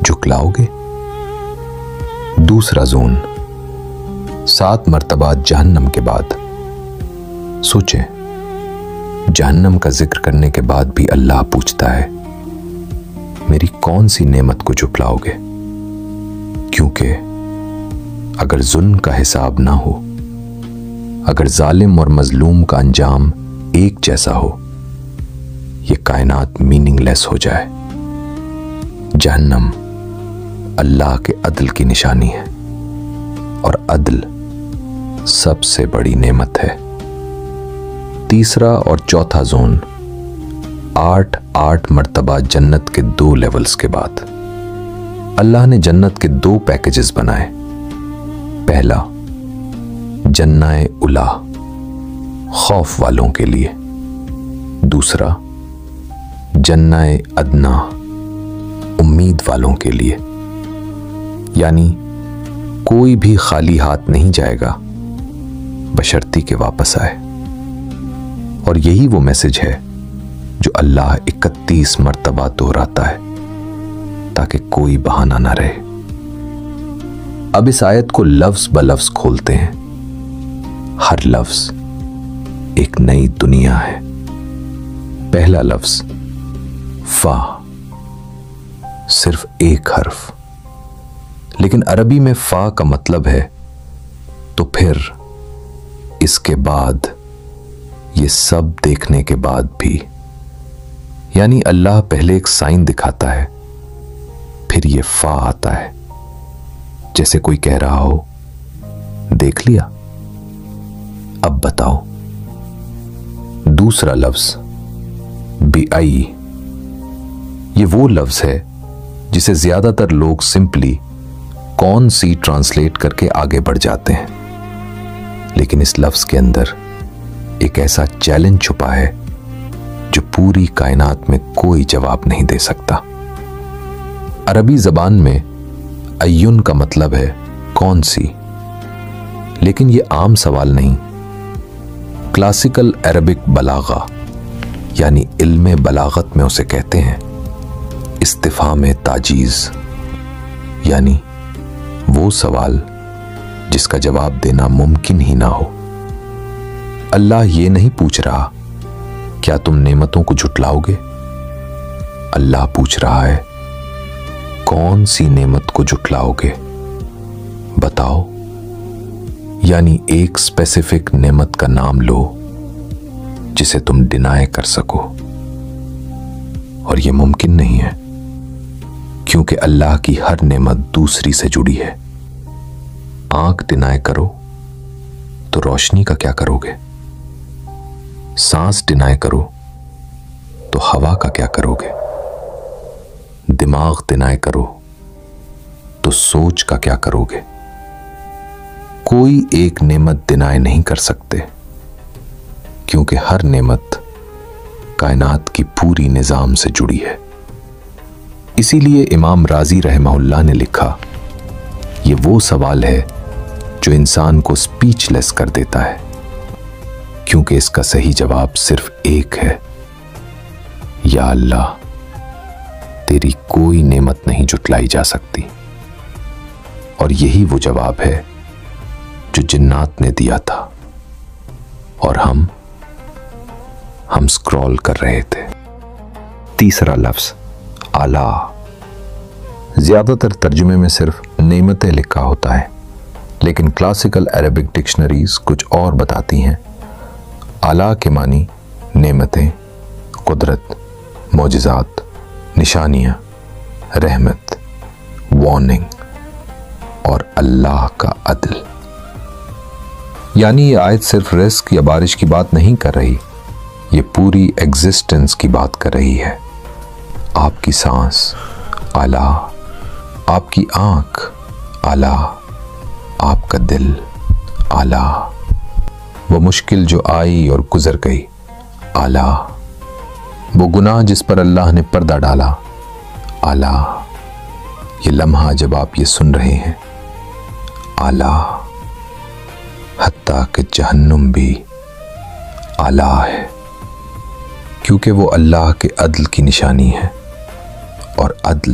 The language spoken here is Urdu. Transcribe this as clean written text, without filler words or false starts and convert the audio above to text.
جھکلاؤگے؟ دوسرا زون، 7 مرتبہ جہنم کے بعد۔ سوچیں، جہنم کا ذکر کرنے کے بعد بھی اللہ پوچھتا ہے میری کون سی نعمت کو جھٹلاؤ گے؟ کیونکہ اگر ظلم کا حساب نہ ہو، اگر ظالم اور مظلوم کا انجام ایک جیسا ہو، یہ کائنات میننگ لیس ہو جائے۔ جہنم اللہ کے عدل کی نشانی ہے، اور عدل سب سے بڑی نعمت ہے۔ تیسرا اور چوتھا زون، 8 مرتبہ جنت کے 2 لیولز کے بعد۔ اللہ نے جنت کے 2 پیکیجز بنائے۔ پہلا، جنہ اولا، خوف والوں کے لیے۔ دوسرا، جنہ ادنا، امید والوں کے لیے۔ یعنی کوئی بھی خالی ہاتھ نہیں جائے گا بشرطی کہ واپس آئے۔ اور یہی وہ میسج ہے جو اللہ 31 مرتبہ دہراتا ہے تاکہ کوئی بہانہ نہ رہے۔ اب اس آیت کو لفظ بلفظ کھولتے ہیں۔ ہر لفظ ایک نئی دنیا ہے۔ پہلا لفظ فا، صرف ایک حرف، لیکن عربی میں فا کا مطلب ہے تو پھر اس کے بعد، یہ سب دیکھنے کے بعد بھی، یعنی اللہ پہلے ایک سائن دکھاتا ہے، پھر یہ فا آتا ہے، جیسے کوئی کہہ رہا ہو دیکھ لیا، اب بتاؤ۔ دوسرا لفظ بی آئی، یہ وہ لفظ ہے جسے زیادہ تر لوگ سمپلی کون سی ٹرانسلیٹ کر کے آگے بڑھ جاتے ہیں، لیکن اس لفظ کے اندر ایک ایسا چیلنج چھپا ہے جو پوری کائنات میں کوئی جواب نہیں دے سکتا۔ عربی زبان میں ایون کا مطلب ہے کون سی، لیکن یہ عام سوال نہیں۔ کلاسیکل عربک بلاغہ یعنی علم بلاغت میں اسے کہتے ہیں استفہام تاجیز، یعنی وہ سوال جس کا جواب دینا ممکن ہی نہ ہو۔ اللہ یہ نہیں پوچھ رہا کیا تم نعمتوں کو جھٹلاؤ گے؟ اللہ پوچھ رہا ہے کون سی نعمت کو جھٹلاؤ گے؟ بتاؤ۔ یعنی ایک اسپیسیفک نعمت کا نام لو جسے تم ڈینائی کر سکو، اور یہ ممکن نہیں ہے کیونکہ اللہ کی ہر نعمت دوسری سے جڑی ہے۔ آنکھ ڈینائی کرو تو روشنی کا کیا کرو گے؟ سانس ڈینائی کرو تو ہوا کا کیا کرو گے؟ دماغ ڈینائی کرو تو سوچ کا کیا کرو گے؟ کوئی ایک نعمت ڈینائی نہیں کر سکتے کیونکہ ہر نعمت کائنات کی پوری نظام سے جڑی ہے۔ اسی لیے امام رازی رحمہ اللہ نے لکھا، یہ وہ سوال ہے جو انسان کو سپیچ لیس کر دیتا ہے، کیونکہ اس کا صحیح جواب صرف ایک ہے، یا اللہ تیری کوئی نعمت نہیں جھٹلائی جا سکتی۔ اور یہی وہ جواب ہے جو جنات نے دیا تھا، اور ہم سکرول کر رہے تھے۔ تیسرا لفظ اعلی، زیادہ تر ترجمے میں صرف نعمتیں لکھا ہوتا ہے، لیکن کلاسیکل عربک ڈکشنریز کچھ اور بتاتی ہیں۔ اعلیٰ کے معنی نعمتیں، قدرت، معجزات، نشانیاں، رحمت، وارننگ اور اللہ کا عدل۔ یعنی یہ آیت صرف رزق یا بارش کی بات نہیں کر رہی، یہ پوری ایگزسٹنس کی بات کر رہی ہے۔ آپ کی سانس اعلیٰ، آپ کی آنکھ اعلیٰ، آپ کا دل اعلیٰ، وہ مشکل جو آئی اور گزر گئی اعلیٰ، وہ گناہ جس پر اللہ نے پردہ ڈالا اعلیٰ، یہ لمحہ جب آپ یہ سن رہے ہیں اعلیٰ، حتیٰ کہ جہنم بھی اعلیٰ ہے، کیونکہ وہ اللہ کے عدل کی نشانی ہے، اور عدل